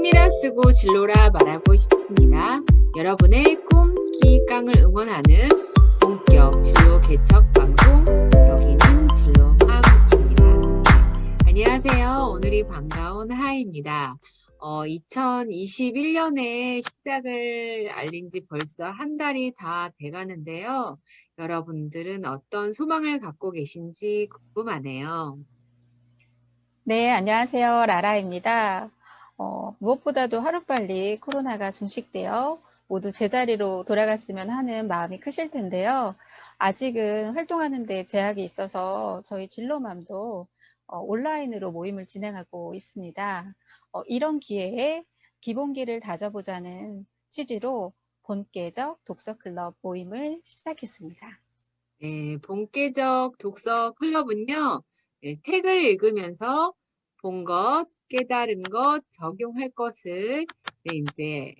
꿈이라 쓰고 진로라 말하고 싶습니다. 여러분의 꿈, 기깡을 응원하는 본격 진로 개척 방송, 여기는 진로맘입니다. 안녕하세요. 오늘이 반가운 하입니다. 2021년에 시작을 알린 지 벌써 한 달이 다 돼가는데요. 여러분들은 어떤 소망을 갖고 계신지 궁금하네요. 네, 안녕하세요. 라라입니다. 무엇보다도 하루빨리 코로나가 종식되어 모두 제자리로 돌아갔으면 하는 마음이 크실 텐데요. 아직은 활동하는 데 제약이 있어서 저희 진로맘도 온라인으로 모임을 진행하고 있습니다. 이런 기회에 기본기를 다져보자는 취지로 본계적 독서클럽 모임을 시작했습니다. 네, 본계적 독서 클럽은요, 네, 책을 읽으면서 본 것, 깨달은 것, 적용할 것을 네, 이제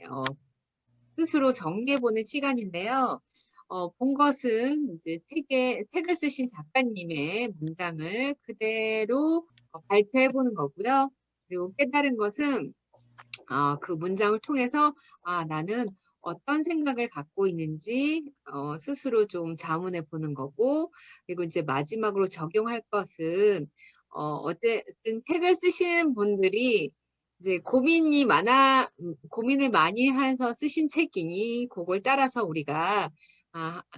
스스로 정리해보는 시간인데요. 본 것은 이제 책을 쓰신 작가님의 문장을 그대로 발표해보는 거고요. 그리고 깨달은 것은 그 문장을 통해서 나는 어떤 생각을 갖고 있는지 스스로 좀 자문해 보는 거고, 그리고 이제 마지막으로 적용할 것은 어쨌든 책을 쓰시는 분들이 이제 고민을 많이 해서 쓰신 책이니 그걸 따라서 우리가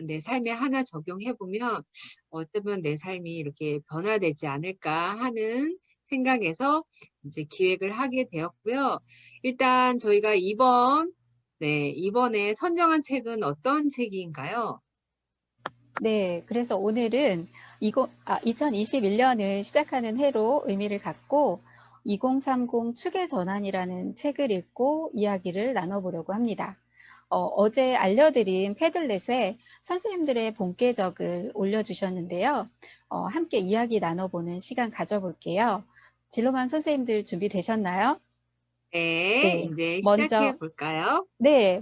내 삶에 하나 적용해 보면 어쩌면 내 삶이 이렇게 변화되지 않을까 하는 생각에서 이제 기획을 하게 되었고요. 일단 저희가 이번에 선정한 책은 어떤 책인가요? 네, 그래서 오늘은 2021년을 시작하는 해로 의미를 갖고 2030 축의 전환이라는 책을 읽고 이야기를 나눠보려고 합니다. 어제 알려드린 패들렛에 선생님들의 본계적을 올려주셨는데요. 함께 이야기 나눠보는 시간 가져볼게요. 진로만 선생님들 준비되셨나요? 네, 네, 이제 시작해 볼까요?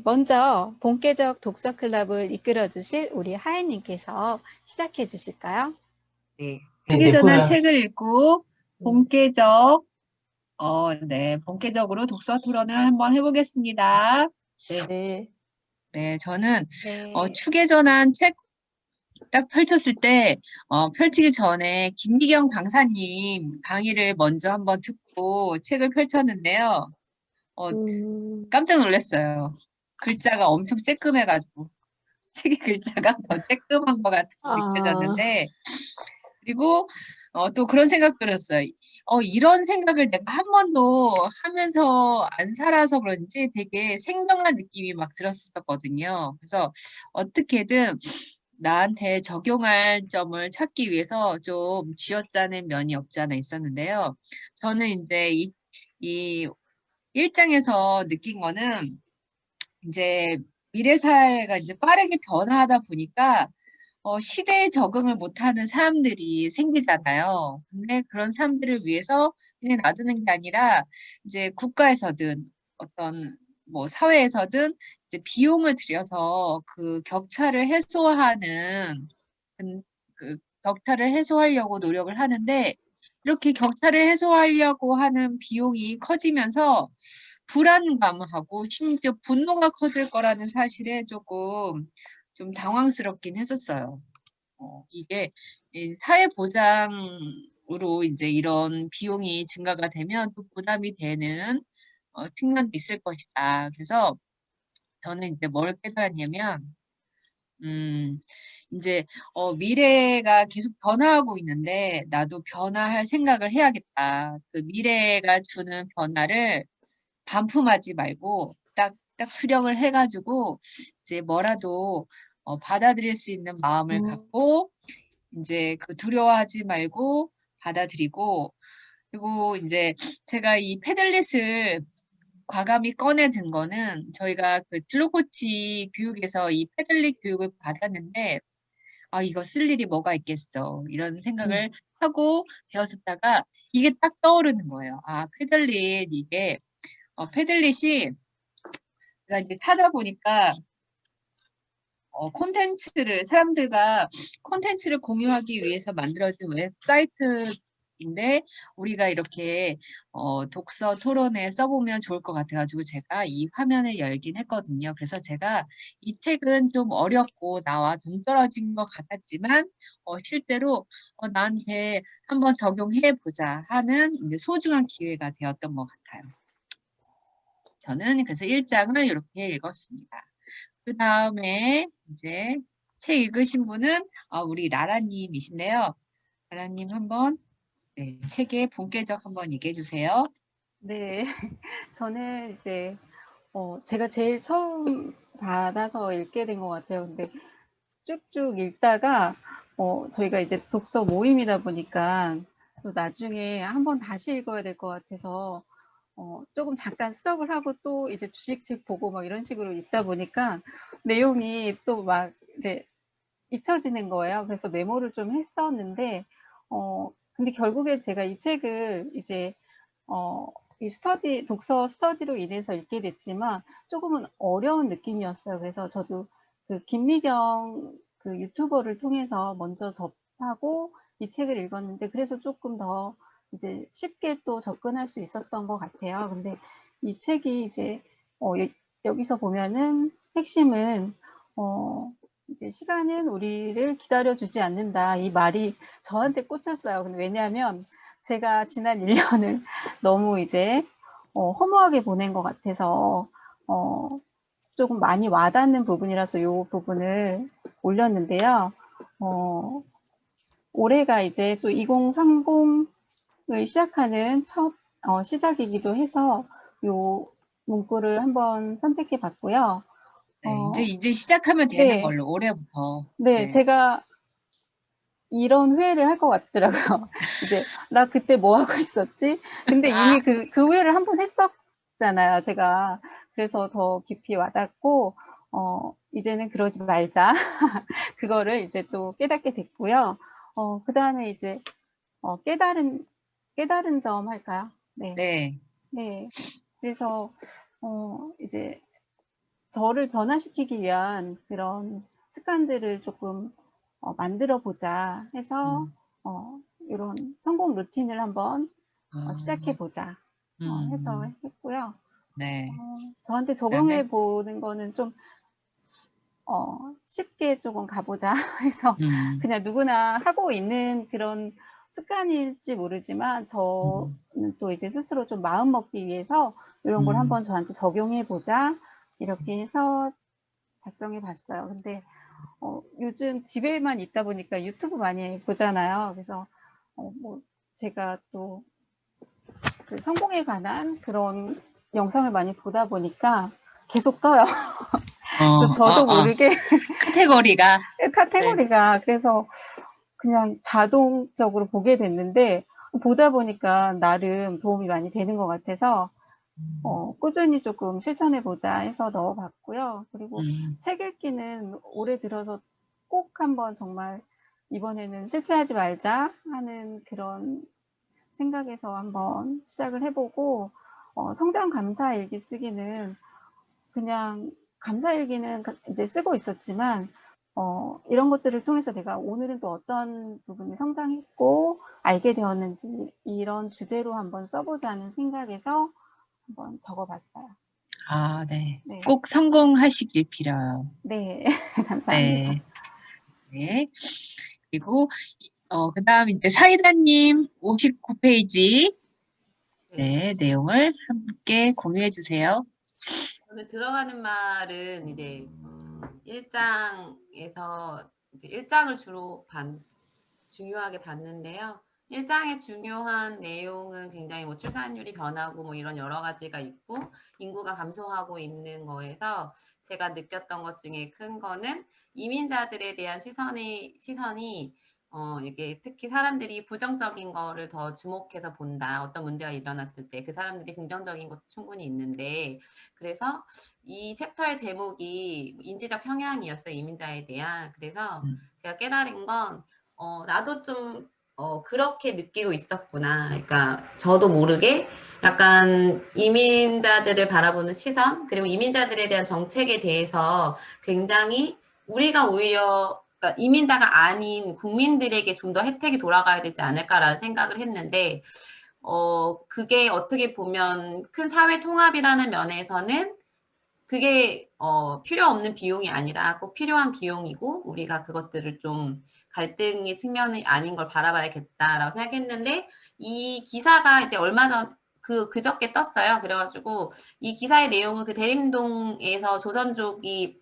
먼저 본계적 독서 클럽을 이끌어 주실 우리 하혜님께서 시작해 주실까요? 네. 네, 크기 전환 네, 책을 읽고 본격적으로 독서 토론을 한번 해보겠습니다. 네. 네, 저는 네. 축에 전환 책 딱 펼쳤을 때 펼치기 전에 김미경 강사님 강의를 먼저 한번 듣고 책을 펼쳤는데요. 깜짝 놀랐어요. 글자가 엄청 쬐끔해가지고 책의 글자가 더 쬐끔한 것 같아서 느껴졌는데, 그리고 또 그런 생각 들었어요. 이런 생각을 내가 한 번도 하면서 안 살아서 그런지 되게 생경한 느낌이 막 들었었거든요. 그래서 어떻게든 나한테 적용할 점을 찾기 위해서 좀 쥐어짜는 면이 없지 않아 있었는데요. 저는 이제 이 1장에서 느낀 거는 이제 미래 사회가 이제 빠르게 변화하다 보니까 시대에 적응을 못하는 사람들이 생기잖아요. 근데 그런 사람들을 위해서 그냥 놔두는 게 아니라 이제 국가에서든 어떤 뭐 사회에서든 이제 비용을 들여서 그 격차를 해소하는 그 격차를 해소하려고 노력을 하는데, 이렇게 격차를 해소하려고 하는 비용이 커지면서 불안감하고 심지어 분노가 커질 거라는 사실에 조금 좀 당황스럽긴 했었어요. 이게 이 사회보장으로 이제 이런 비용이 증가가 되면 또 부담이 되는 측면도 있을 것이다. 그래서 저는 이제 뭘 깨달았냐면, 이제 미래가 계속 변화하고 있는데 나도 변화할 생각을 해야겠다. 그 미래가 주는 변화를 반품하지 말고 딱 수령을 해가지고 이제 뭐라도 받아들일 수 있는 마음을 갖고 이제 그 두려워하지 말고 받아들이고, 그리고 이제 제가 이 패들렛을 과감히 꺼내 든 거는 저희가 그 진로 코치 교육에서 이 패들릿 교육을 받았는데 이거 쓸 일이 뭐가 있겠어 이런 생각을 하고 배웠었다가 이게 딱 떠오르는 거예요. 패들릿 이게 패들릿이 제가 이제 찾아보니까 사람들과 콘텐츠를 공유하기 위해서 만들어진 웹사이트 인데 우리가 이렇게 독서 토론에 써보면 좋을 것 같아가지고 제가 이 화면을 열긴 했거든요. 그래서 제가 이 책은 좀 어렵고 나와 동떨어진 것 같았지만 실제로 나한테 한번 적용해보자 하는 이제 소중한 기회가 되었던 것 같아요. 저는 그래서 1장을 이렇게 읽었습니다. 그 다음에 이제 책 읽으신 분은 우리 라라님이신데요. 라라님 한번 네, 책의 본계적 한번 얘기해 주세요. 네, 저는 이제 제가 제일 처음 받아서 읽게 된 것 같아요. 근데 쭉쭉 읽다가 저희가 이제 독서 모임이다 보니까 또 나중에 한번 다시 읽어야 될 것 같아서 조금 잠깐 스톱을 하고 또 이제 주식책 보고 막 이런 식으로 읽다 보니까 내용이 또 막 이제 잊혀지는 거예요. 그래서 메모를 좀 했었는데 근데 결국에 제가 이 책을 이제 이 독서 스터디로 인해서 읽게 됐지만 조금은 어려운 느낌이었어요. 그래서 저도 그 김미경 그 유튜버를 통해서 먼저 접하고 이 책을 읽었는데 그래서 조금 더 이제 쉽게 또 접근할 수 있었던 것 같아요. 근데 이 책이 이제 여기서 보면은 핵심은 이제 시간은 우리를 기다려주지 않는다. 이 말이 저한테 꽂혔어요. 근데 왜냐하면 제가 지난 1년을 너무 이제 허무하게 보낸 것 같아서 조금 많이 와닿는 부분이라서 이 부분을 올렸는데요. 올해가 이제 또 2030을 시작하는 첫 시작이기도 해서 이 문구를 한번 선택해 봤고요. 네, 이제 시작하면 되는 네, 걸로 올해부터. 네, 네. 제가 이런 회를 할 것 같더라고요. 이제 나 그때 뭐 하고 있었지? 근데 아, 이미 그 회를 한번 했었잖아요, 제가. 그래서 더 깊이 와닿고 이제는 그러지 말자. 그거를 이제 또 깨닫게 됐고요. 그다음에 이제 깨달은 점 할까요? 네. 네. 네. 그래서 이제 저를 변화시키기 위한 그런 습관들을 조금 만들어 보자 해서 음, 이런 성공 루틴을 한번 시작해 아, 보자 해서 음, 했고요. 네. 저한테 그다음에, 적용해 보는 거는 좀 쉽게 조금 가보자 해서 음, 그냥 누구나 하고 있는 그런 습관일지 모르지만 음, 저는 또 이제 스스로 좀 마음 먹기 위해서 이런 걸 음, 한번 저한테 적용해 보자 이렇게 해서 작성해 봤어요. 근데 요즘 집에만 있다 보니까 유튜브 많이 보잖아요. 그래서 뭐 제가 또 그 성공에 관한 그런 영상을 많이 보다 보니까 계속 떠요. 그래서 저도 모르게 카테고리가, 네. 카테고리가 그래서 그냥 자동적으로 보게 됐는데 보다 보니까 나름 도움이 많이 되는 것 같아서 꾸준히 조금 실천해 보자 해서 넣어봤고요. 그리고 음, 책 읽기는 올해 들어서 꼭 한번 정말 이번에는 실패하지 말자 하는 그런 생각에서 한번 시작을 해보고 성장 감사 일기 쓰기는 그냥 감사 일기는 이제 쓰고 있었지만 이런 것들을 통해서 내가 오늘은 또 어떤 부분이 성장했고 알게 되었는지 이런 주제로 한번 써보자는 생각에서 한번 적어봤어요. 네. 네, 꼭 성공하시길 빌어요. 네, 감사합니다. 네. 네. 그리고, 그다음 이제 사이다님 59페이지, 네. 네, 내용을 함께 공유해 주세요. 오늘 들어가는 말은 이제 1장에서 이제 1장을 주로 중요하게 봤는데요. 1장의 중요한 내용은 굉장히 뭐 출산율이 변하고 뭐 이런 여러 가지가 있고 인구가 감소하고 있는 거에서 제가 느꼈던 것 중에 큰 거는 이민자들에 대한 시선이 이게 특히 사람들이 부정적인 거를 더 주목해서 본다. 어떤 문제가 일어났을 때 그 사람들이 긍정적인 것도 충분히 있는데 그래서 이 챕터의 제목이 인지적 평양이었어요. 이민자에 대한. 그래서 음, 제가 깨달은 건 나도 좀 그렇게 느끼고 있었구나. 그러니까 저도 모르게 약간 이민자들을 바라보는 시선, 그리고 이민자들에 대한 정책에 대해서 굉장히 우리가 오히려 그러니까 이민자가 아닌 국민들에게 좀 더 혜택이 돌아가야 되지 않을까라는 생각을 했는데 그게 어떻게 보면 큰 사회 통합이라는 면에서는 그게 필요 없는 비용이 아니라 꼭 필요한 비용이고 우리가 그것들을 좀 갈등의 측면이 아닌 걸 바라봐야겠다라고 생각했는데 이 기사가 이제 얼마 전 그저께 떴어요. 그래가지고 이 기사의 내용은 그 대림동에서 조선족이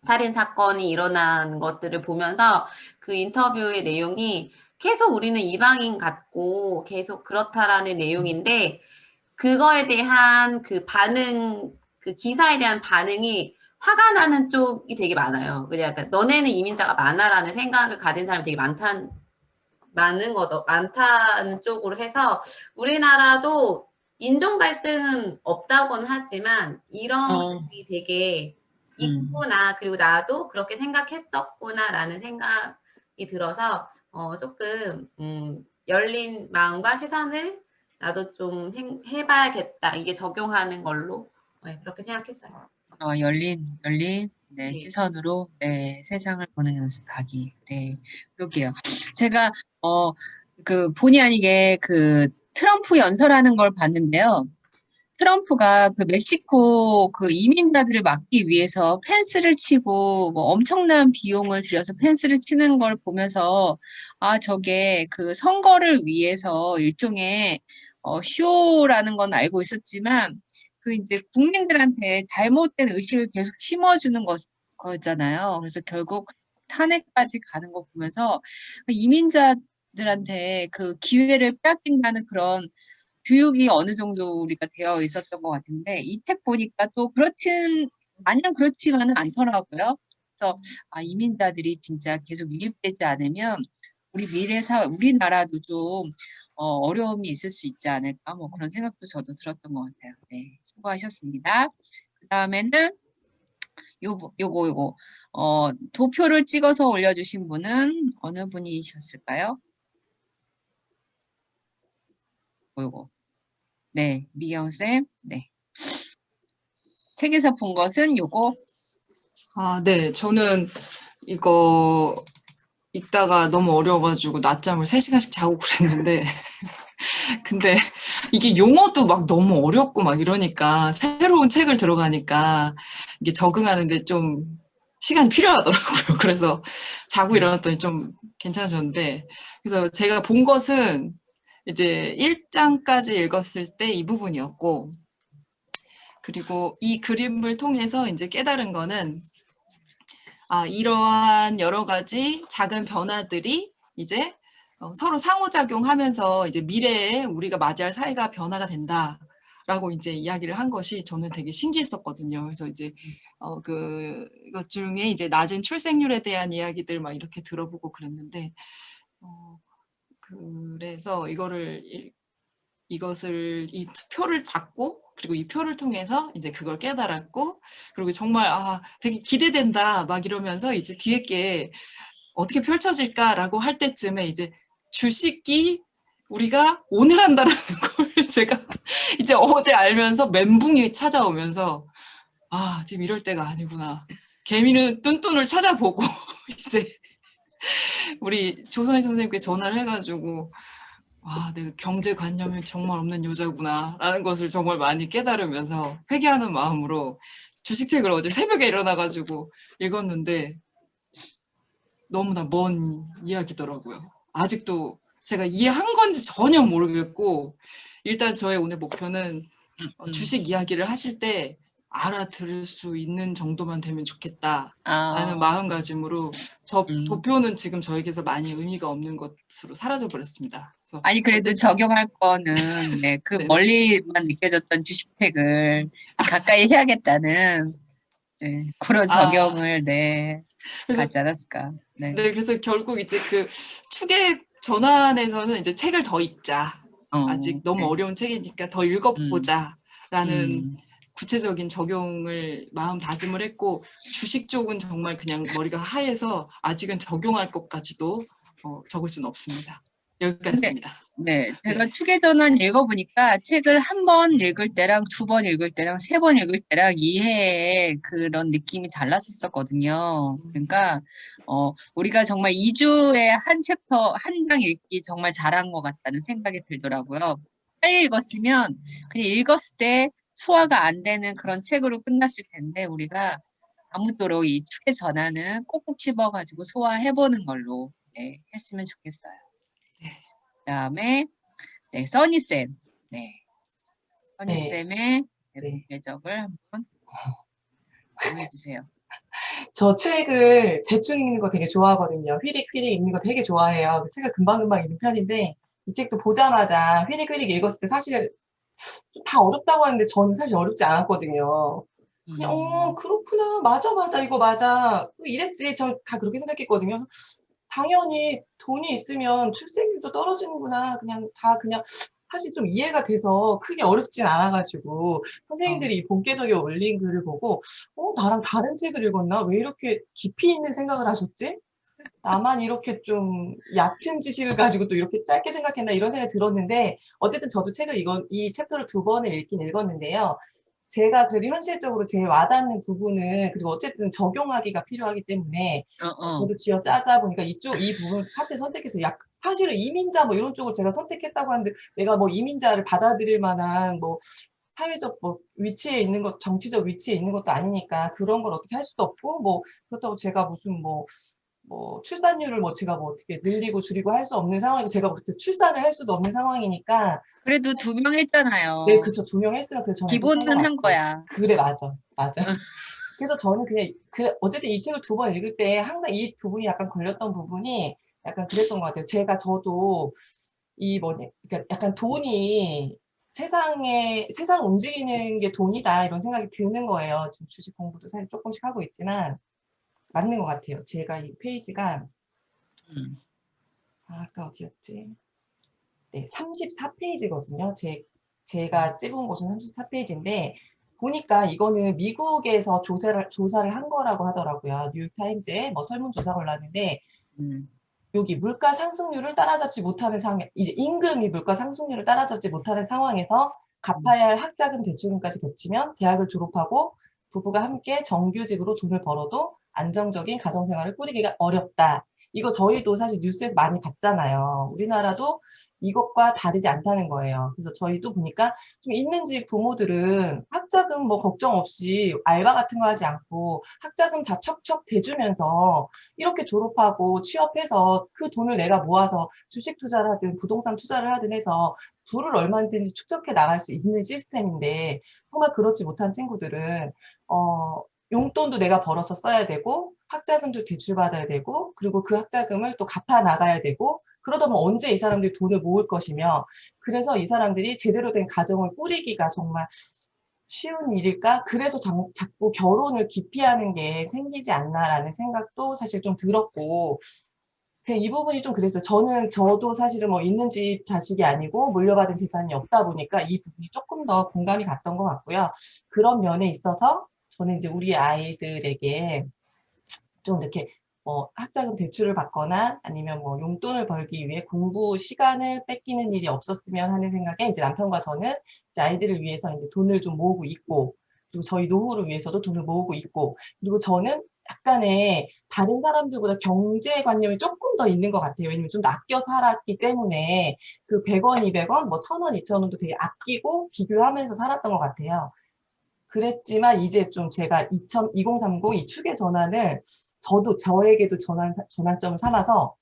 살인 사건이 일어난 것들을 보면서 그 인터뷰의 내용이 계속 우리는 이방인 같고 계속 그렇다라는 내용인데 그거에 대한 그 반응, 그 기사에 대한 반응이 화가 나는 쪽이 되게 많아요. 그러니까 너네는 이민자가 많아라는 생각을 가진 사람이 되게 많다는 쪽으로 해서 우리나라도 인종 갈등은 없다고는 하지만 이런 것들이 되게 있구나. 그리고 나도 그렇게 생각했었구나라는 생각이 들어서 조금 열린 마음과 시선을 나도 좀 해봐야겠다. 이게 적용하는 걸로 그렇게 생각했어요. 열린 네, 네. 시선으로 네, 세상을 보는 연습하기. 네, 그러게요. 제가 본의 아니게 그 트럼프 연설하는 걸 봤는데요. 트럼프가 그 멕시코 그 이민자들을 막기 위해서 펜스를 치고 뭐 엄청난 비용을 들여서 펜스를 치는 걸 보면서 아, 저게 그 선거를 위해서 일종의 쇼라는 건 알고 있었지만 그 이제 국민들한테 잘못된 의식을 계속 심어주는 거잖아요. 그래서 결국 탄핵까지 가는 거 보면서 이민자들한테 그 기회를 빼앗긴다는 그런 교육이 어느 정도 우리가 되어 있었던 것 같은데 이택 보니까 또 마냥 그렇지만은 않더라고요. 그래서 이민자들이 진짜 계속 유입되지 않으면 우리나라도 좀 어려움이 있을 수 있지 않을까 뭐 그런 생각도 저도 들었던 것 같아요. 네, 수고하셨습니다. 그 다음에는 요거 도표를 찍어서 올려주신 분은 어느 분이셨을까요? 요거. 네, 미경쌤. 네. 책에서 본 것은 요거. 네. 저는 이거 읽다가 너무 어려워가지고 낮잠을 3시간씩 자고 그랬는데 근데 이게 용어도 막 너무 어렵고 막 이러니까 새로운 책을 들어가니까 이게 적응하는데 좀 시간이 필요하더라고요. 그래서 자고 일어났더니 좀 괜찮아졌는데 그래서 제가 본 것은 이제 1장까지 읽었을 때 이 부분이었고 그리고 이 그림을 통해서 이제 깨달은 거는 이러한 여러 가지 작은 변화들이 이제 서로 상호작용하면서 이제 미래에 우리가 맞이할 사회가 변화가 된다라고 이제 이야기를 한 것이 저는 되게 신기했었거든요. 그래서 이제 그것 중에 이제 낮은 출생률에 대한 이야기들 막 이렇게 들어보고 그랬는데 그래서 이것을 이 표를 받고 그리고 이 표를 통해서 이제 그걸 깨달았고 그리고 정말 되게 기대된다 막 이러면서 이제 뒤에 게 어떻게 펼쳐질까라고 할 때쯤에 이제 주식이 우리가 오늘 한다라는 걸 제가 이제 어제 알면서 멘붕이 찾아오면서 지금 이럴 때가 아니구나. 개미는 뚠뚠을 찾아보고 이제 우리 조선희 선생님께 전화를 해가지고 내가 경제관념이 정말 없는 여자구나라는 것을 정말 많이 깨달으면서 회개하는 마음으로 주식책을 어제 새벽에 일어나가지고 읽었는데 너무나 먼 이야기더라고요. 아직도 제가 이해한 건지 전혀 모르겠고 일단 저의 오늘 목표는 주식 이야기를 하실 때 알아들을 수 있는 정도만 되면 좋겠다라는 마음가짐으로 도표는 지금 저에게서 많이 의미가 없는 것으로 사라져버렸습니다. 아니 그래도 적용할 거는 네, 그 멀리만 느껴졌던 주식책을 가까이 해야겠다는 그런 적용을 갖지 않았을까. 네, 그래서 결국 이제 그 축의 전환에서는 이제 책을 더 읽자. 아직 너무 어려운 책이니까 더 읽어보자라는 구체적인 적용을 마음 다짐을 했고 주식 쪽은 정말 그냥 머리가 하얘서 아직은 적용할 것까지도 적을 수는 없습니다. 여기까지입니다. 네, 제가 네. 축의 전환 읽어보니까 책을 한 번 읽을 때랑 두 번 읽을 때랑 세 번 읽을 때랑 이해의 그런 느낌이 달랐었거든요. 그러니까 우리가 정말 2주에 한 챕터, 한 장 읽기 정말 잘한 것 같다는 생각이 들더라고요. 빨리 읽었으면 그냥 읽었을 때 소화가 안 되는 그런 책으로 끝났을 텐데 우리가 아무쪼록 이 축의 전환은 꼭꼭 씹어가지고 소화해보는 걸로 네, 했으면 좋겠어요. 네. 그다음에 네, 써니쌤. 네. 네. 써니쌤의 네. 대적을 한번 보여주세요. 저 책을 대충 읽는 거 되게 좋아하거든요. 휘릭휘릭 읽는 거 되게 좋아해요. 그 책을 금방금방 읽는 편인데 이 책도 보자마자 휘릭휘릭 읽었을 때 사실 다 어렵다고 하는데 저는 사실 어렵지 않았거든요. 그냥 그렇구나. 맞아, 맞아. 이거 맞아. 이랬지. 저 다 그렇게 생각했거든요. 그래서 당연히 돈이 있으면 출생률도 떨어지는구나. 그냥 다 그냥 사실 좀 이해가 돼서 크게 어렵진 않아가지고 선생님들이 이 본계적에 올린 글을 보고 나랑 다른 책을 읽었나? 왜 이렇게 깊이 있는 생각을 하셨지? 나만 이렇게 좀 얕은 지식을 가지고 또 이렇게 짧게 생각했나 이런 생각이 들었는데 어쨌든 저도 이 챕터를 2번을 읽긴 읽었는데요. 제가 그래도 현실적으로 제일 와닿는 부분은 그리고 어쨌든 적용하기가 필요하기 때문에 저도 쥐어 짜자 보니까 이 부분 파트 선택해서 사실은 이민자 뭐 이런 쪽을 제가 선택했다고 하는데 내가 뭐 이민자를 받아들일 만한 뭐 사회적 뭐 위치에 있는 것, 정치적 위치에 있는 것도 아니니까 그런 걸 어떻게 할 수도 없고 뭐 그렇다고 제가 무슨 뭐 출산율을 제가 어떻게 늘리고 줄이고 할 수 없는 상황이고 제가 그렇게 출산을 할 수도 없는 상황이니까 그래도 2명 했잖아요. 네, 그쵸. 2명 했으면 그래서 저는 또 기본은 한 거야. 그래, 맞아. 맞아. 그래서 저는 그냥 어쨌든 이 책을 2번 읽을 때 항상 이 부분이 약간 걸렸던 부분이 약간 그랬던 것 같아요. 저도 그러니까 약간 돈이 세상 움직이는 게 돈이다 이런 생각이 드는 거예요. 지금 주식 공부도 사실 조금씩 하고 있지만 맞는 것 같아요. 제가 이 페이지가 아까 어디였지? 네, 34페이지거든요. 제가 찍은 곳은 34페이지인데 보니까 이거는 미국에서 조사를 한 거라고 하더라고요. 뉴욕타임즈에 설문조사가 올랐는데 여기 물가 상승률을 따라잡지 못하는 상황, 이제 임금이 물가 상승률을 따라잡지 못하는 상황에서 갚아야 할 학자금 대출금까지 겹치면 대학을 졸업하고 부부가 함께 정규직으로 돈을 벌어도 안정적인 가정생활을 꾸리기가 어렵다. 이거 저희도 사실 뉴스에서 많이 봤잖아요. 우리나라도 이것과 다르지 않다는 거예요. 그래서 저희도 보니까 좀 있는 집 부모들은 학자금 걱정 없이 알바 같은 거 하지 않고 학자금 다 척척 대주면서 이렇게 졸업하고 취업해서 그 돈을 내가 모아서 주식 투자를 하든 부동산 투자를 하든 해서 부를 얼마든지 축적해 나갈 수 있는 시스템인데 정말 그렇지 못한 친구들은 용돈도 내가 벌어서 써야 되고 학자금도 대출받아야 되고 그리고 그 학자금을 또 갚아 나가야 되고 그러다 보면 언제 이 사람들이 돈을 모을 것이며 그래서 이 사람들이 제대로 된 가정을 꾸리기가 정말 쉬운 일일까? 그래서 자꾸 결혼을 기피하는 게 생기지 않나라는 생각도 사실 좀 들었고 이 부분이 좀 그랬어요. 저도 사실은 있는 집 자식이 아니고 물려받은 재산이 없다 보니까 이 부분이 조금 더 공감이 갔던 것 같고요. 그런 면에 있어서 저는 이제 우리 아이들에게 좀 이렇게 학자금 대출을 받거나 아니면 용돈을 벌기 위해 공부 시간을 뺏기는 일이 없었으면 하는 생각에 이제 남편과 저는 이제 아이들을 위해서 이제 돈을 좀 모으고 있고 그리고 저희 노후를 위해서도 돈을 모으고 있고 그리고 저는 약간의 다른 사람들보다 경제관념이 조금 더 있는 것 같아요. 왜냐면 좀 더 아껴 살았기 때문에 그 100원, 200원, 1000원, 2000원도 되게 아끼고 비교하면서 살았던 것 같아요. 그랬지만 이제 좀 제가 2030 이 축의 전환을 저도 저에게도 전환점을 삼아서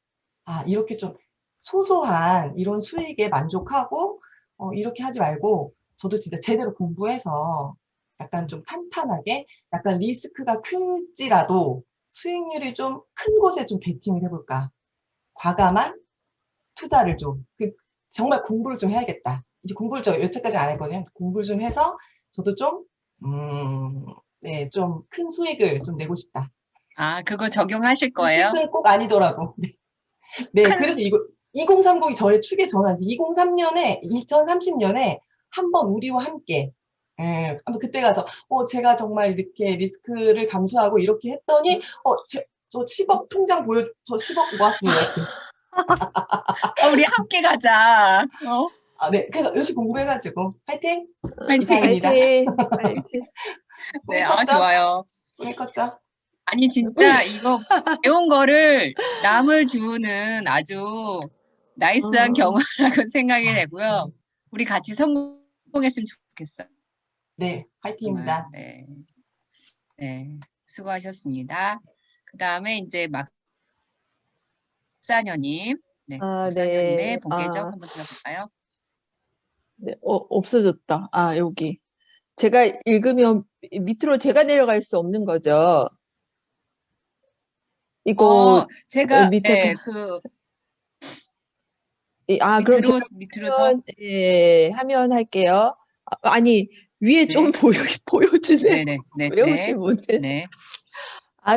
이렇게 좀 소소한 이런 수익에 만족하고 이렇게 하지 말고 저도 진짜 제대로 공부해서 약간 좀 탄탄하게 약간 리스크가 클지라도 수익률이 좀 큰 곳에 좀 베팅을 해볼까. 과감한 투자를 정말 공부를 좀 해야겠다. 이제 공부를 저 여태까지 안 했거든요. 공부를 좀 해서 저도 좀 네, 좀 큰 수익을 좀 내고 싶다. 그거 적용하실 거예요? 주식은 꼭 아니더라고. 네, 그래서 2030이 저의 축의 전환이지. 2030년에 한번 우리와 함께, 한번 그때 가서, 제가 정말 이렇게 리스크를 감수하고 이렇게 했더니, 저 10억 통장 저 10억 모았습니다. 이렇게. 우리 함께 가자. 네. 그러니까 열심히 공부해가지고 화이팅! 화이팅! 이상입니다. 파이팅! 파이팅! 네, 꿈이 컸죠? 좋아요. 꿈이 컸죠? 아니, 진짜 이거 배운 거를 남을 주는 아주 나이스한 경우라고 생각이 되고요. 우리 같이 성공했으면 좋겠어요. 네, 화이팅입니다. 정말. 네. 네, 수고하셨습니다. 그 다음에 이제 막사녀님. 네, 막사녀님의 네. 본계적 한번 들어볼까요? 네, 없어졌다. 여기. 제가 읽으면 밑으로 제가 내려갈 수 없는 거죠. 이거 제가 밑에 네, 그럼 제가 밑으로 더. 하면 할게요. 아니, 위에 좀 네. 보여주세요. 네네, 네, 외우지 못해. 네.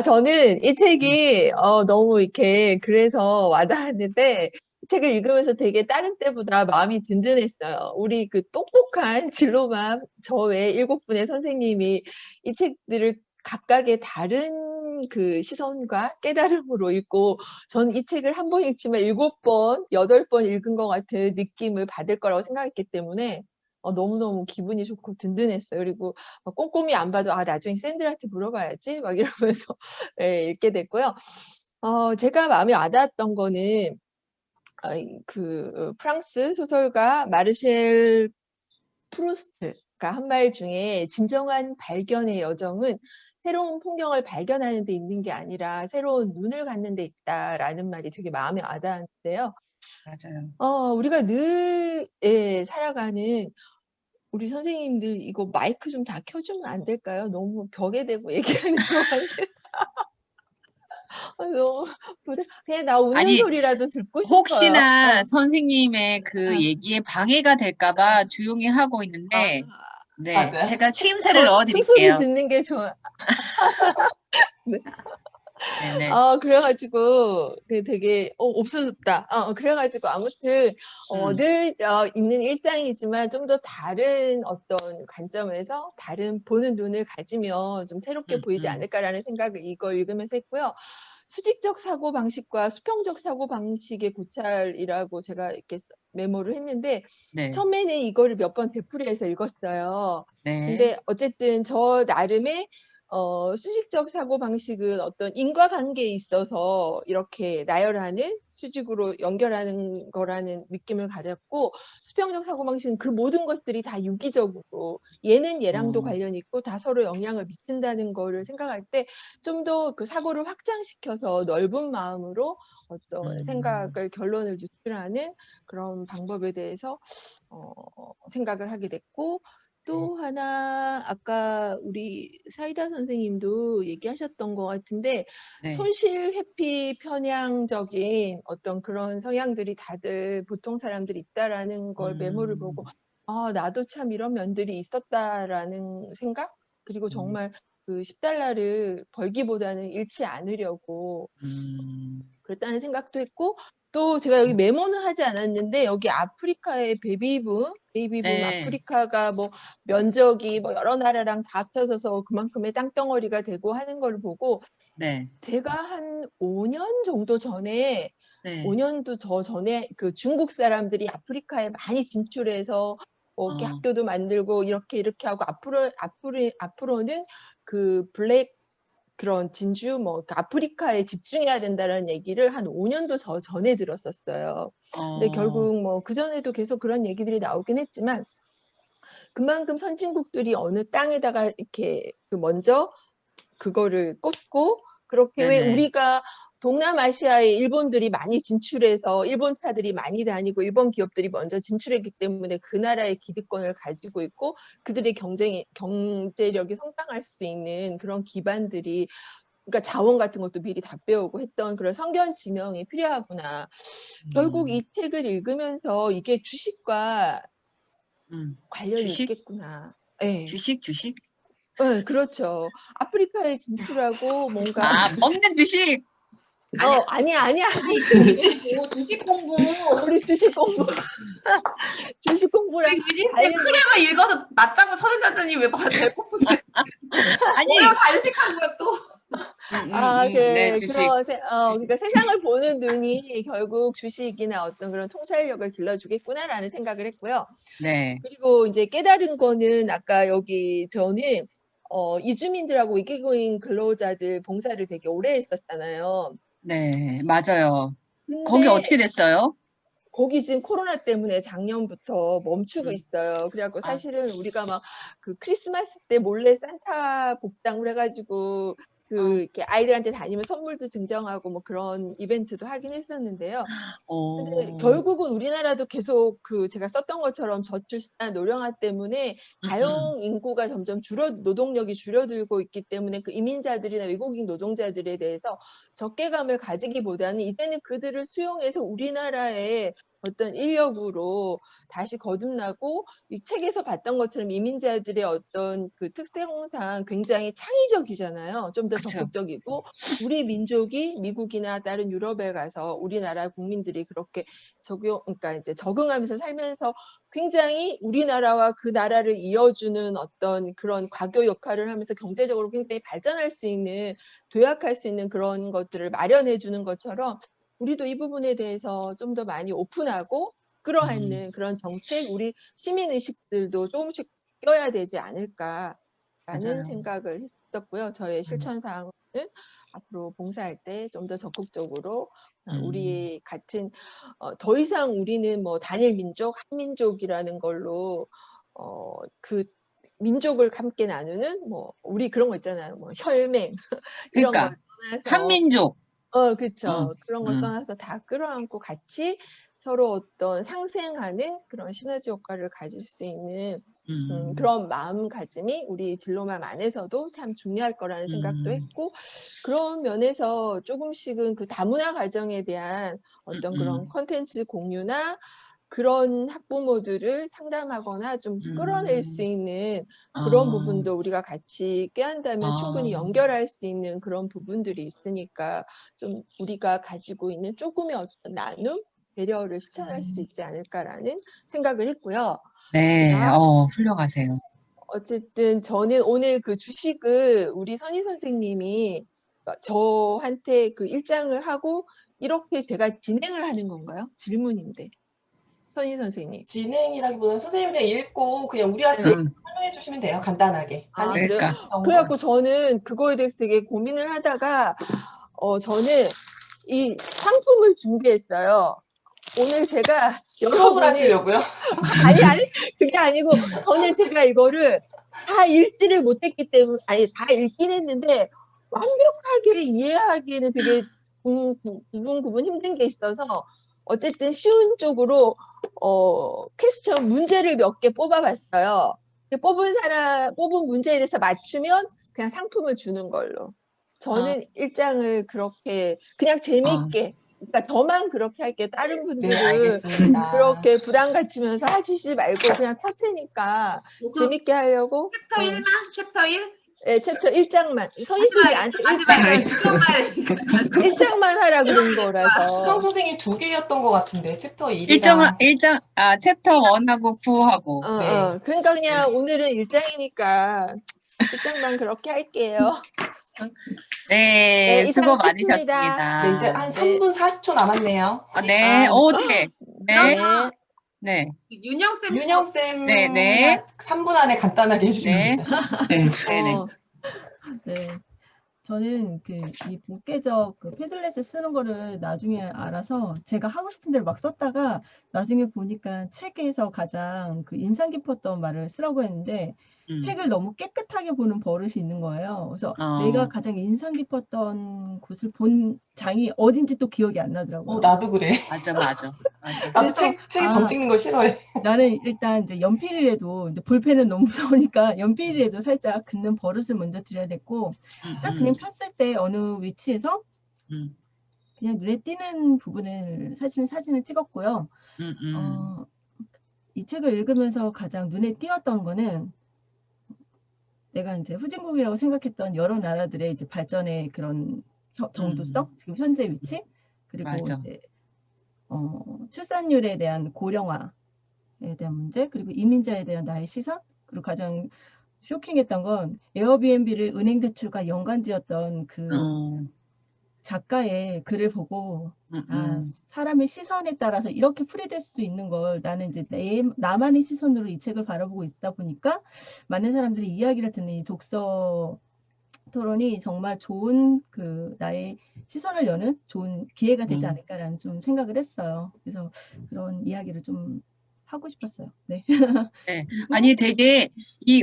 저는 이 책이 너무 이렇게 그래서 와닿았는데 이 책을 읽으면서 되게 다른 때보다 마음이 든든했어요. 우리 그 똑똑한 진로맘 저 외 7분의 선생님이 이 책들을 각각의 다른 그 시선과 깨달음으로 읽고 전 이 책을 한 번 읽지만 7번, 8번 읽은 것 같은 느낌을 받을 거라고 생각했기 때문에 너무너무 기분이 좋고 든든했어요. 그리고 꼼꼼히 안 봐도 나중에 샌들한테 물어봐야지 막 이러면서 예, 읽게 됐고요. 제가 마음에 와닿았던 거는 그 프랑스 소설가 마르셀 프루스트가 한 말 중에 진정한 발견의 여정은 새로운 풍경을 발견하는 데 있는 게 아니라 새로운 눈을 갖는 데 있다라는 말이 되게 마음에 와닿았는데요. 맞아요. 우리가 늘 살아가는 우리 선생님들 이거 마이크 좀 다 켜주면 안 될까요? 너무 벽에 대고 얘기하는 거 같아요. 너무 그냥 나 웃는 아니, 소리라도 듣고 싶어요. 혹시나 선생님의 그 어. 얘기에 방해가 될까봐 조용히 하고 있는데, 네, 맞아요. 제가 추임새를 숨소리 넣어드릴게요. 듣는 게 좋아. 네네. 그래가지고 되게 없어졌다. 그래가지고 아무튼 늘 있는 일상이지만 좀 더 다른 어떤 관점에서 다른 보는 눈을 가지면 좀 새롭게 보이지 않을까라는 생각을 이걸 읽으면서 했고요. 수직적 사고 방식과 수평적 사고 방식의 고찰이라고 제가 이렇게 메모를 했는데 네. 처음에는 이거를 몇 번 되풀이해서 읽었어요. 네. 근데 어쨌든 저 나름의 수직적 사고 방식은 어떤 인과관계에 있어서 이렇게 나열하는 수직으로 연결하는 거라는 느낌을 가졌고 수평적 사고 방식은 그 모든 것들이 다 유기적으로 얘는 얘랑도 관련이 있고 다 서로 영향을 미친다는 거를 생각할 때 좀 더 그 사고를 확장시켜서 넓은 마음으로 어떤 생각을 결론을 유출하는 그런 방법에 대해서 생각을 하게 됐고 또 하나 아까 우리 사이다 선생님도 얘기하셨던 것 같은데 네. 손실 회피 편향적인 어떤 그런 성향들이 다들 보통 사람들이 있다라는 걸 메모를 보고 나도 참 이런 면들이 있었다라는 생각 그리고 정말 그 $10를 벌기보다는 잃지 않으려고 그랬다는 생각도 했고 또 제가 여기 메모는 하지 않았는데 여기 아프리카의 베이비붐 네. 아프리카가 뭐 면적이 뭐 여러 나라랑 다 합쳐져서 그만큼의 땅덩어리가 되고 하는 걸 보고 네. 제가 한 5년 정도 전에 네. 5년도 더 전에 그 중국 사람들이 아프리카에 많이 진출해서 이렇게 학교도 만들고 이렇게 하고 앞으로는 그 블랙 그런 진주 아프리카에 집중해야 된다는 얘기를 한 5년도 더 전에 들었었어요. 근데 결국 뭐 그전에도 계속 그런 얘기들이 나오긴 했지만 그만큼 선진국들이 어느 땅에다가 이렇게 먼저 그거를 꽂고 그렇게 왜 네네. 우리가 동남아시아에 일본들이 많이 진출해서 일본 차들이 많이 다니고 일본 기업들이 먼저 진출했기 때문에 그 나라의 기득권을 가지고 있고 그들의 경제력이 성장할 수 있는 그런 기반들이 그러니까 자원 같은 것도 미리 다 배우고 했던 그런 성견 지명이 필요하구나. 결국 이 책을 읽으면서 이게 주식과 관련이 주식? 있겠구나. 네. 주식? 네, 그렇죠. 아프리카에 진출하고 뭔가 먹는 주식! 아니야. 주식 공부. 우리 주식 공부. 주식 공부랑 유니스의 크림을 읽어서 낮자고 쳐낸다더니 왜 배고프세요? 아니, 오히려 단식한 거야 또. 네, 주식. 그러니까 세상을 보는 눈이 결국 주식이나 어떤 그런 통찰력을 길러주겠구나라는 생각을 했고요. 네, 그리고 이제 깨달은 거는 아까 여기 저는 이주민들하고 위기고잉 근로자들 봉사를 되게 오래 했었잖아요. 네, 맞아요. 거기 근데 어떻게 됐어요? 거기 지금 코로나 때문에 작년부터 멈추고 음. 있어요. 그래갖고 아. 사실은 우리가 막 그 크리스마스 때 몰래 산타 복장을 해가지고 이렇게 아이들한테 다니면 선물도 증정하고 뭐 그런 이벤트도 하긴 했었는데요. 근데 결국은 우리나라도 계속 제가 썼던 것처럼 저출산, 노령화 때문에 가용 인구가 점점 노동력이 줄어들고 있기 때문에 그 이민자들이나 외국인 노동자들에 대해서 적개감을 가지기보다는 이제는 그들을 수용해서 우리나라의 어떤 인력으로 다시 거듭나고 이 책에서 봤던 것처럼 이민자들의 어떤 그 특성상 굉장히 창의적이잖아요. 좀 더 그쵸. 적극적이고 우리 민족이 미국이나 다른 유럽에 가서 우리나라 국민들이 그렇게 그러니까 이제 적응하면서 살면서 굉장히 우리나라와 그 나라를 이어주는 어떤 그런 과교 역할을 하면서 경제적으로 굉장히 발전할 수 있는 도약할 수 있는 그런 것들을 마련해 주는 것처럼 우리도 이 부분에 대해서 좀 더 많이 오픈하고 끌어안는 그런 정책, 우리 시민 의식들도 조금씩 껴야 되지 않을까라는 맞아요. 생각을 했었고요. 저의 실천 사항은 앞으로 봉사할 때 좀 더 적극적으로 우리 같은 더 이상 우리는 뭐 단일 민족, 한민족이라는 걸로 그 민족을 함께 나누는 뭐 우리 그런 거 있잖아요. 뭐 혈맹 이런 걸 그러니까 떠나서 한민족. 그쵸. 그런 걸 떠나서 다 끌어안고 같이 서로 어떤 상생하는 그런 시너지 효과를 가질 수 있는 그런 마음가짐이 우리 진로맘 안에서도 참 중요할 거라는 생각도 했고 그런 면에서 조금씩은 그 다문화 가정에 대한 어떤 그런 콘텐츠 공유나 그런 학부모들을 상담하거나 좀 끌어낼 수 있는 그런 부분도 우리가 같이 꾀한다면 충분히 연결할 수 있는 그런 부분들이 있으니까 좀 우리가 가지고 있는 조금의 어떤 나눔, 배려를 실천할 수 있지 않을까라는 생각을 했고요. 네, 자, 훌륭하세요. 어쨌든 저는 오늘 그 주식을 우리 선희 선생님이 저한테 그 일장을 하고 이렇게 제가 진행을 하는 건가요? 질문인데. 선희 선생님. 진행이라기보다는 선생님이 그냥 읽고 그냥 우리한테 설명해 주시면 돼요. 간단하게. 한 그래요? 그러니까. 1분 정도. 그래갖고 저는 그거에 대해서 되게 고민을 하다가 저는 이 상품을 준비했어요. 오늘 제가 수업을 하시려고요? 아니 그게 아니고 저는 제가 이거를 다 읽지를 못했기 때문에 다 읽긴 했는데 완벽하게 이해하기에는 되게 구분 힘든 게 있어서 어쨌든 쉬운 쪽으로 퀘스천 문제를 몇 개 뽑아봤어요. 뽑은 문제에 대해서 맞추면 그냥 상품을 주는 걸로. 저는 일장을 그렇게 그냥 재미있게 그러니까 저만 그렇게 할게요. 다른 네, 분들은 알겠습니다. 그렇게 부담 가지면서 하시지 말고 그냥 할 테니까 재밌게 하려고. 챕터 1만? 챕터 1? 네, 챕터 1장만. 선생님한테 다시 봐야겠다. 1장만 하라 그런 거라서. 수정 선생님 2개였던 것 같은데 챕터 1이랑 챕터 1하고 9하고. 네. 그러니까 그냥 오늘은 1장이니까 1장만 그렇게 할게요. 네, 수고 이상 끝입니다. 많으셨습니다. 네, 이제 한 3분 40초 남았네요. 네, 네. 그러면 네. 윤영쌤 윤영쌤이 네. 3분 안에 간단하게 해주시면 네. 됩니다. 네. 저는 이 복개적 패들렛을 쓰는 거를 나중에 알아서 제가 하고 싶은 대로 막 썼다가 나중에 보니까 책에서 가장 인상 깊었던 말을 쓰라고 했는데 책을 너무 깨끗하게 보는 버릇이 있는 거예요. 그래서 내가 가장 인상 깊었던 곳을 본 장이 어딘지 또 기억이 안 나더라고요. 나도 그래. 맞아. 나도 책에 점 찍는 거 싫어해. 나는 일단 이제 연필이라도 이제 볼펜은 너무 무서우니까 연필이라도 살짝 긋는 버릇을 먼저 들여야 됐고 딱 그냥 폈을 때 어느 위치에서 그냥 눈에 띄는 부분을 사진을 찍었고요. 이 책을 읽으면서 가장 눈에 띄었던 거는 내가 이제 후진국이라고 생각했던 여러 나라들의 이제 발전의 그런 정도성, 지금 현재 위치, 그리고 이제 출산율에 대한 고령화에 대한 문제, 그리고 이민자에 대한 나의 시선, 그리고 가장 쇼킹했던 건 에어비앤비를 은행 대출과 연관지었던 그 음, 작가의 글을 보고 아, 음. 사람의 시선에 따라서 이렇게 풀이될 수도 있는 걸 나는 이제 나만의 시선으로 이 책을 바라보고 있다 보니까 많은 사람들이 이야기를 듣는 이 독서 토론이 정말 좋은 그 나의 시선을 여는 좋은 기회가 되지 않을까라는 좀 생각을 했어요. 그래서 그런 이야기를 좀 하고 싶었어요. 네. 네. 그리고 아니, 되게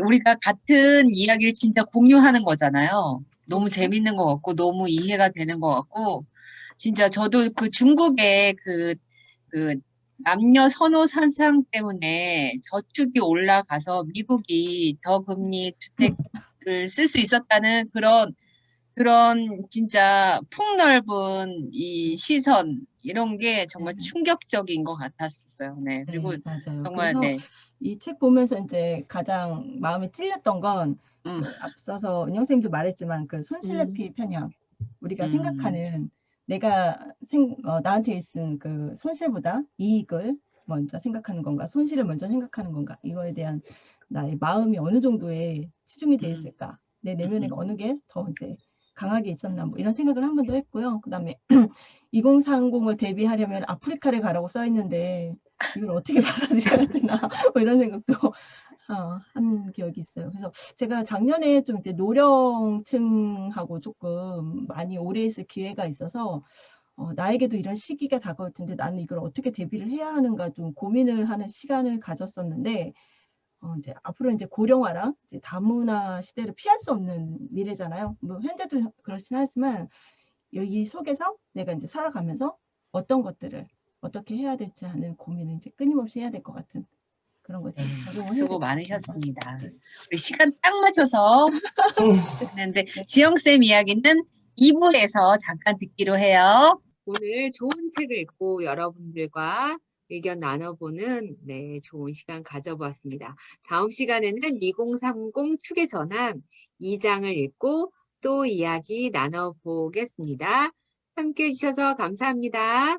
우리가 같은 이야기를 진짜 공유하는 거잖아요. 너무 재밌는 것 같고, 너무 이해가 되는 것 같고, 진짜 저도 그 중국의 그 남녀 선호 현상 때문에 저축이 올라가서 미국이 저금리 주택을 쓸 수 있었다는 그런 진짜 폭넓은 이 시선, 이런 게 정말 네. 충격적인 것 같았었어요. 네. 그리고 네, 맞아요. 정말, 그래서 네. 이 책 보면서 이제 가장 마음에 찔렸던 건 음, 그 앞서서 은영 선생님도 말했지만 그 음. 손실회피 편향. 우리가 음, 생각하는 내가 나한테 있은 그 손실보다 이익을 먼저 생각하는 건가, 손실을 먼저 생각하는 건가, 이거에 대한 나의 마음이 어느 정도에 치중이 돼 있을까, 내 내면에 어느 게 더 이제 강하게 있었나, 뭐 이런 생각을 한 번 더 했고요. 그다음에 2030을 대비하려면 아프리카를 가라고 써 있는데 이걸 어떻게 받아들여야 되나 뭐 이런 생각도 한 기억이 있어요. 그래서 제가 작년에 좀 이제 노령층하고 조금 많이 오래 있을 기회가 있어서 나에게도 이런 시기가 다가올 텐데 나는 이걸 어떻게 대비를 해야 하는가 좀 고민을 하는 시간을 가졌었는데 이제 앞으로 이제 고령화랑 이제 다문화 시대를 피할 수 없는 미래잖아요. 뭐 현재도 그렇긴 하지만 여기 속에서 내가 이제 살아가면서 어떤 것들을 어떻게 해야 될지 하는 고민을 이제 끊임없이 해야 될 것 같은 그런 것을 네, 적용을 해야 수고 될 것 같습니다. 많으셨습니다. 우리 시간 딱 맞춰서 했는데 네. 지영쌤 이야기는 2부에서 잠깐 듣기로 해요. 오늘 좋은 책을 읽고 여러분들과 의견 나눠보는 좋은 시간 가져보았습니다. 다음 시간에는 2030 축에 전환 2장을 읽고 또 이야기 나눠보겠습니다. 함께해 주셔서 감사합니다.